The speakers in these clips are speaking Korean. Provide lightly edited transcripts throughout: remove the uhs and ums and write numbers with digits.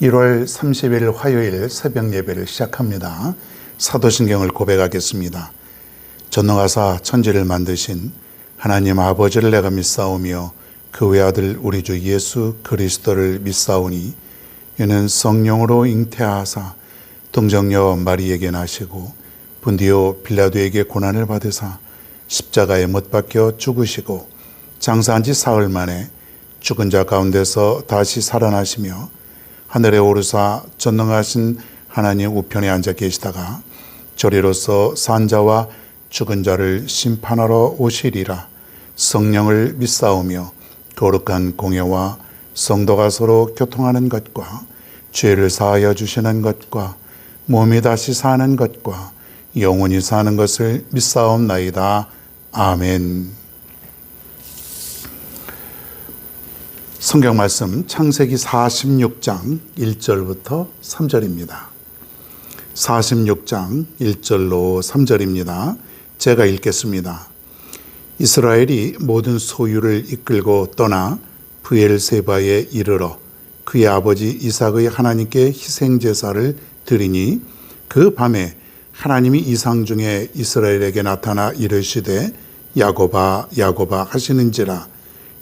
1월 30일 화요일 새벽 예배를 시작합니다. 사도신경을 고백하겠습니다. 전능하사 천지를 만드신 하나님 아버지를 내가 믿사오며 그 외아들 우리 주 예수 그리스도를 믿사오니 이는 성령으로 잉태하사 동정녀 마리에게 나시고 분디오 빌라도에게 고난을 받으사 십자가에 못 박혀 죽으시고 장사한 지 사흘 만에 죽은 자 가운데서 다시 살아나시며 하늘에 오르사 전능하신 하나님 우편에 앉아 계시다가 저리로서 산 자와 죽은 자를 심판하러 오시리라. 성령을 믿사오며 거룩한 공예와 성도가 서로 교통하는 것과 죄를 사하여 주시는 것과 몸이 다시 사는 것과 영원히 사는 것을 믿사옵나이다. 아멘. 성경 말씀 창세기 46장 1절부터 3절입니다. 46장 1절로 3절입니다. 제가 읽겠습니다. 이스라엘이 모든 소유를 이끌고 떠나 브엘세바에 이르러 그의 아버지 이삭의 하나님께 희생제사를 드리니 그 밤에 하나님이 이상 중에 이스라엘에게 나타나 이르시되 야곱아 야곱아 하시는지라.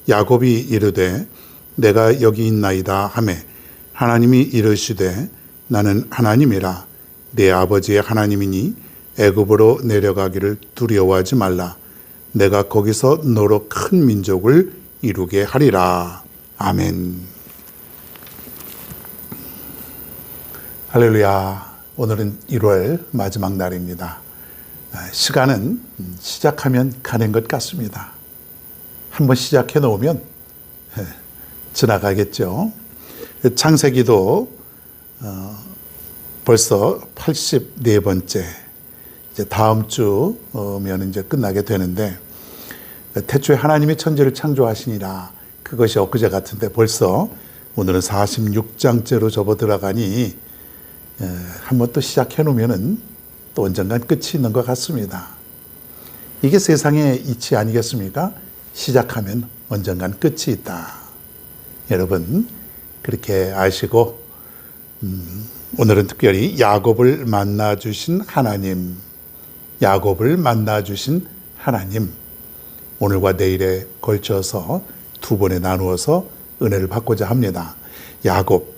야곱이 이르되 내가 여기 있나이다 하매 하나님이 이르시되 나는 하나님이라. 내 아버지의 하나님이니 애굽으로 내려가기를 두려워하지 말라. 내가 거기서 너로 큰 민족을 이루게 하리라. 아멘. 할렐루야. 오늘은 1월 마지막 날입니다. 시간은 시작하면 가는 것 같습니다. 한번 시작해 놓으면 지나가겠죠. 창세기도 벌써 84번째, 이제 다음 주면 이제 끝나게 되는데, 태초에 하나님이 천지를 창조하시니라. 그것이 엊그제 같은데 벌써 오늘은 46장째로 접어 들어가니 한번 또 시작해 놓으면 또 언젠간 끝이 있는 것 같습니다. 이게 세상의 이치 아니겠습니까? 시작하면 언젠간 끝이 있다. 여러분 그렇게 아시고 오늘은 특별히 야곱을 만나주신 하나님, 야곱을 만나주신 하나님, 오늘과 내일에 걸쳐서 두 번에 나누어서 은혜를 받고자 합니다. 야곱,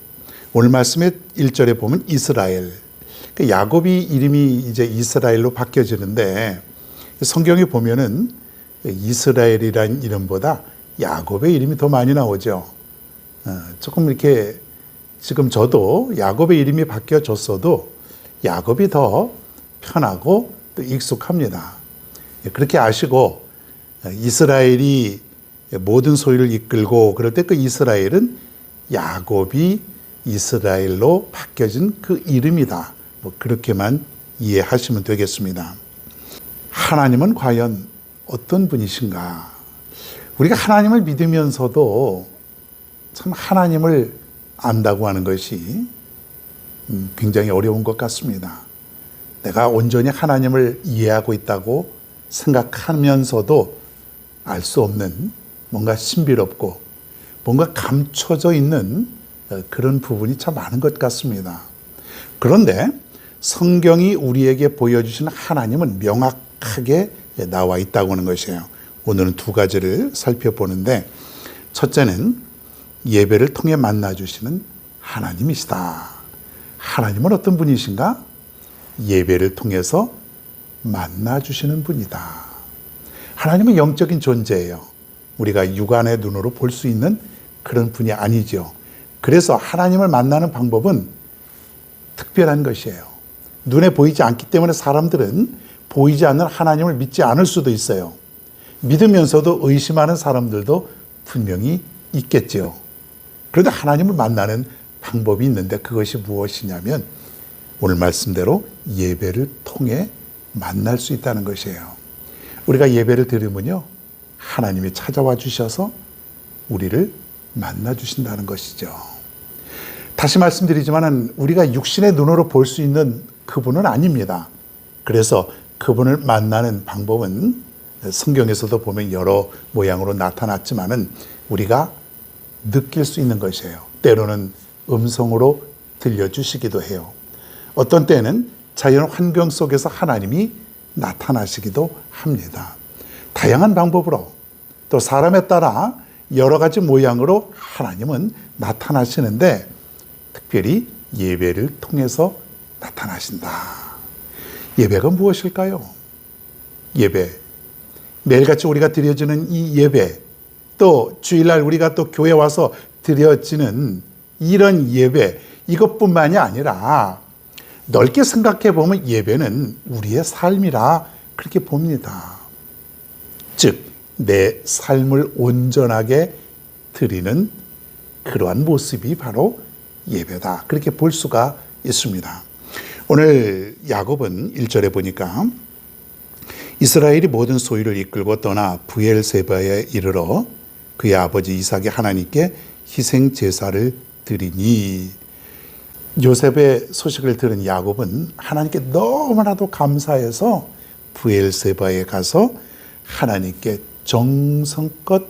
오늘 말씀의 1절에 보면 이스라엘, 야곱이 이름이 이제 이스라엘로 바뀌어지는데 성경에 보면은 이스라엘이라는 이름보다 야곱의 이름이 더 많이 나오죠. 조금 이렇게 지금 저도 야곱의 이름이 바뀌어졌어도 야곱이 더 편하고 또 익숙합니다. 그렇게 아시고 이스라엘이 모든 소유를 이끌고 그럴 때 그 이스라엘은 야곱이 이스라엘로 바뀌어진 그 이름이다. 뭐 그렇게만 이해하시면 되겠습니다. 하나님은 과연 어떤 분이신가? 우리가 하나님을 믿으면서도 참 하나님을 안다고 하는 것이 굉장히 어려운 것 같습니다. 내가 온전히 하나님을 이해하고 있다고 생각하면서도 알 수 없는 뭔가 신비롭고 뭔가 감춰져 있는 그런 부분이 참 많은 것 같습니다. 그런데 성경이 우리에게 보여주시는 하나님은 명확하게 나와 있다고 하는 것이에요. 오늘은 두 가지를 살펴보는데, 첫째는 예배를 통해 만나주시는 하나님이시다. 하나님은 어떤 분이신가? 예배를 통해서 만나주시는 분이다. 하나님은 영적인 존재예요. 우리가 육안의 눈으로 볼 수 있는 그런 분이 아니죠. 그래서 하나님을 만나는 방법은 특별한 것이에요. 눈에 보이지 않기 때문에 사람들은 보이지 않는 하나님을 믿지 않을 수도 있어요. 믿으면서도 의심하는 사람들도 분명히 있겠죠. 그런데 하나님을 만나는 방법이 있는데 그것이 무엇이냐면 오늘 말씀대로 예배를 통해 만날 수 있다는 것이에요. 우리가 예배를 드리면요, 하나님이 찾아와 주셔서 우리를 만나 주신다는 것이죠. 다시 말씀드리지만 우리가 육신의 눈으로 볼 수 있는 그분은 아닙니다. 그래서 그분을 만나는 방법은 성경에서도 보면 여러 모양으로 나타났지만은 우리가 느낄 수 있는 것이에요. 때로는 음성으로 들려주시기도 해요. 어떤 때는 자연 환경 속에서 하나님이 나타나시기도 합니다. 다양한 방법으로 또 사람에 따라 여러 가지 모양으로 하나님은 나타나시는데 특별히 예배를 통해서 나타나신다. 예배가 무엇일까요? 예배. 매일같이 우리가 드려지는 이 예배, 또 주일날 우리가 또 교회 와서 드려지는 이런 예배, 이것뿐만이 아니라 넓게 생각해 보면 예배는 우리의 삶이라 그렇게 봅니다. 즉, 내 삶을 온전하게 드리는 그러한 모습이 바로 예배다. 그렇게 볼 수가 있습니다. 오늘 야곱은 1절에 보니까 이스라엘이 모든 소유를 이끌고 떠나 브엘세바에 이르러 그의 아버지 이삭이 하나님께 희생 제사를 드리니, 요셉의 소식을 들은 야곱은 하나님께 너무나도 감사해서 브엘세바에 가서 하나님께 정성껏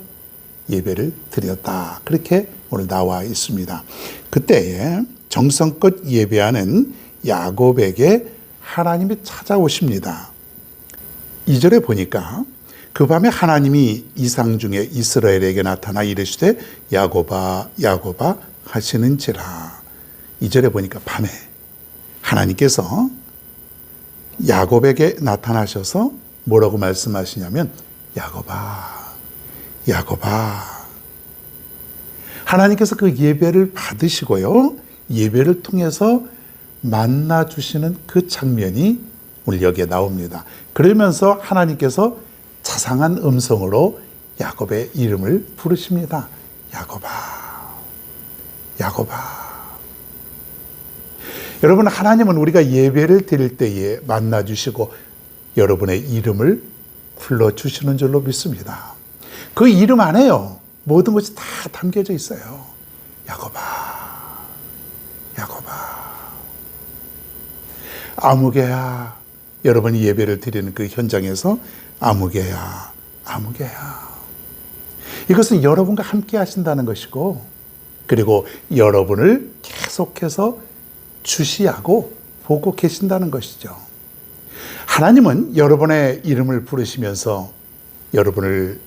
예배를 드렸다. 그렇게 오늘 나와 있습니다. 그때에 정성껏 예배하는 야곱에게 하나님이 찾아오십니다. 2절에 보니까 그 밤에 하나님이 이상 중에 이스라엘에게 나타나 이르시되 야곱아 야곱아 하시는지라. 2절에 보니까 밤에 하나님께서 야곱에게 나타나셔서 뭐라고 말씀하시냐면 야곱아 야곱아. 하나님께서 그 예배를 받으시고요, 예배를 통해서 만나주시는 그 장면이 오늘 여기에 나옵니다. 그러면서 하나님께서 자상한 음성으로 야곱의 이름을 부르십니다. 야곱아 야곱아. 여러분, 하나님은 우리가 예배를 드릴 때에 만나주시고 여러분의 이름을 불러주시는 줄로 믿습니다. 그 이름 안에요, 모든 것이 다 담겨져 있어요. 야곱아 야곱아. 아무개야. 여러분이 예배를 드리는 그 현장에서 아무개야 아무개야. 이것은 여러분과 함께 하신다는 것이고, 그리고 여러분을 계속해서 주시하고 보고 계신다는 것이죠. 하나님은 여러분의 이름을 부르시면서 여러분을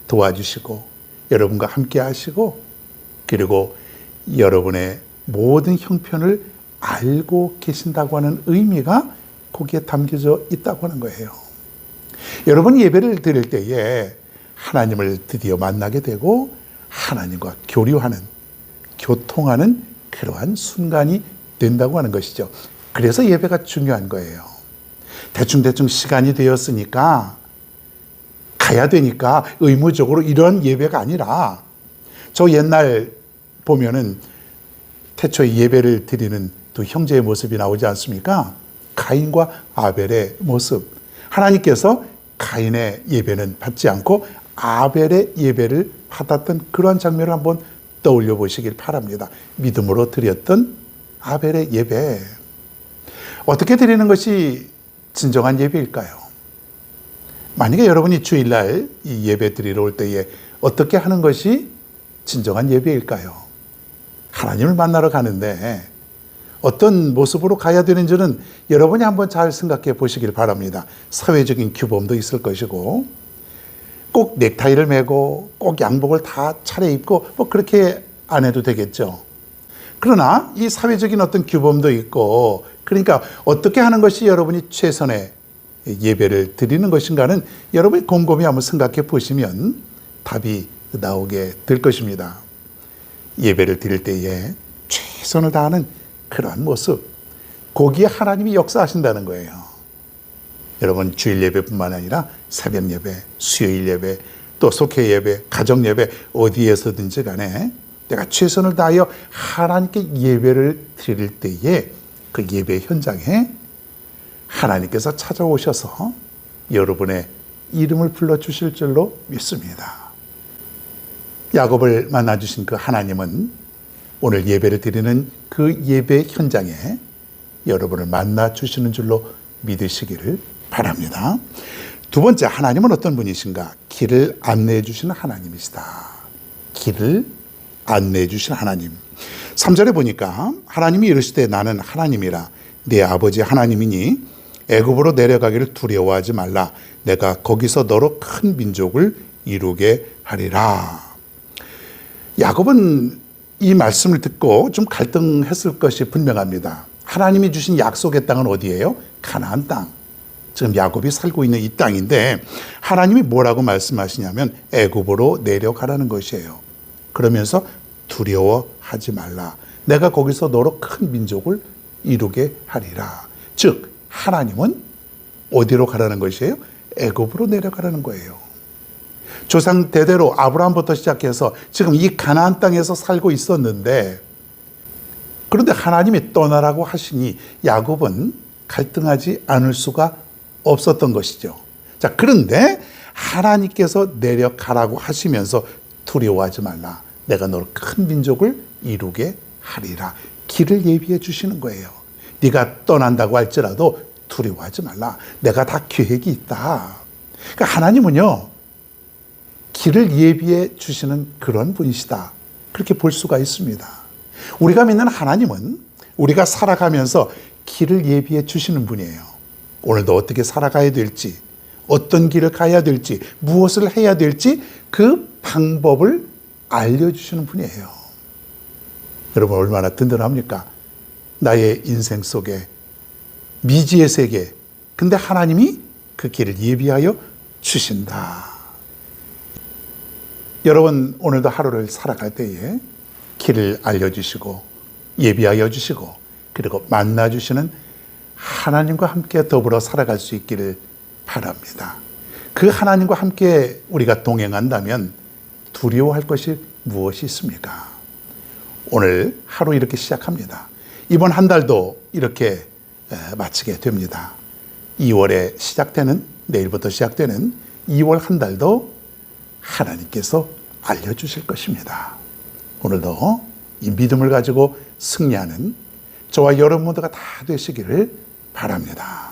도와주시고 여러분과 함께 하시고, 그리고 여러분의 모든 형편을 알고 계신다고 하는 의미가 거기에 담겨져 있다고 하는 거예요. 여러분이 예배를 드릴 때에 하나님을 드디어 만나게 되고 하나님과 교류하는, 교통하는 그러한 순간이 된다고 하는 것이죠. 그래서 예배가 중요한 거예요. 대충 시간이 되었으니까 가야 되니까 의무적으로 이런 예배가 아니라, 저 옛날 보면은 태초에 예배를 드리는 두 형제의 모습이 나오지 않습니까? 가인과 아벨의 모습. 하나님께서 가인의 예배는 받지 않고 아벨의 예배를 받았던 그러한 장면을 한번 떠올려 보시길 바랍니다. 믿음으로 드렸던 아벨의 예배. 어떻게 드리는 것이 진정한 예배일까요? 만약에 여러분이 주일날 이 예배 드리러 올 때에 어떻게 하는 것이 진정한 예배일까요? 하나님을 만나러 가는데 어떤 모습으로 가야 되는지는 여러분이 한번 잘 생각해 보시길 바랍니다. 사회적인 규범도 있을 것이고, 꼭 넥타이를 매고 꼭 양복을 다 차려입고 뭐 그렇게 안 해도 되겠죠. 그러나 이 사회적인 어떤 규범도 있고, 그러니까 어떻게 하는 것이 여러분이 최선의 예배를 드리는 것인가는 여러분이 곰곰이 한번 생각해 보시면 답이 나오게 될 것입니다. 예배를 드릴 때에 최선을 다하는 그러한 모습, 거기에 하나님이 역사하신다는 거예요. 여러분, 주일 예배뿐만 아니라 새벽 예배, 수요일 예배, 또 속회 예배, 가정 예배, 어디에서든지 간에 내가 최선을 다하여 하나님께 예배를 드릴 때에 그 예배 현장에 하나님께서 찾아오셔서 여러분의 이름을 불러주실 줄로 믿습니다. 야곱을 만나주신 그 하나님은 오늘 예배를 드리는 그 예배 현장에 여러분을 만나주시는 줄로 믿으시기를 바랍니다. 두 번째, 하나님은 어떤 분이신가? 길을 안내해 주시는 하나님이시다. 길을 안내해 주시는 하나님. 3절에 보니까 하나님이 이르시되 나는 하나님이라 네 아버지 하나님이니 애굽으로 내려가기를 두려워하지 말라. 내가 거기서 너로 큰 민족을 이루게 하리라. 야곱은 이 말씀을 듣고 좀 갈등했을 것이 분명합니다. 하나님이 주신 약속의 땅은 어디예요? 가나안 땅. 지금 야곱이 살고 있는 이 땅인데 하나님이 뭐라고 말씀하시냐면 애굽으로 내려가라는 것이에요. 그러면서 두려워하지 말라. 내가 거기서 너로 큰 민족을 이루게 하리라. 즉 하나님은 어디로 가라는 것이에요? 애굽으로 내려가라는 거예요. 조상 대대로 아브라함부터 시작해서 지금 이 가나안 땅에서 살고 있었는데 그런데 하나님이 떠나라고 하시니 야곱은 갈등하지 않을 수가 없었던 것이죠. 자, 그런데 하나님께서 내려가라고 하시면서 두려워하지 말라. 내가 너를 큰 민족을 이루게 하리라. 길을 예비해 주시는 거예요. 네가 떠난다고 할지라도 두려워하지 말라. 내가 다 계획이 있다. 그러니까 하나님은요, 길을 예비해 주시는 그런 분이시다. 그렇게 볼 수가 있습니다. 우리가 믿는 하나님은 우리가 살아가면서 길을 예비해 주시는 분이에요. 오늘도 어떻게 살아가야 될지, 어떤 길을 가야 될지, 무엇을 해야 될지 그 방법을 알려주시는 분이에요. 여러분 얼마나 든든합니까? 나의 인생 속에 미지의 세계, 근데 하나님이 그 길을 예비하여 주신다. 여러분 오늘도 하루를 살아갈 때에 길을 알려주시고 예비하여 주시고 그리고 만나주시는 하나님과 함께 더불어 살아갈 수 있기를 바랍니다. 그 하나님과 함께 우리가 동행한다면 두려워할 것이 무엇이 있습니까? 오늘 하루 이렇게 시작합니다. 이번 한 달도 이렇게 마치게 됩니다. 2월에 시작되는, 내일부터 시작되는 2월 한 달도 하나님께서 알려주실 것입니다. 오늘도 이 믿음을 가지고 승리하는 저와 여러분 모두가 다 되시기를 바랍니다.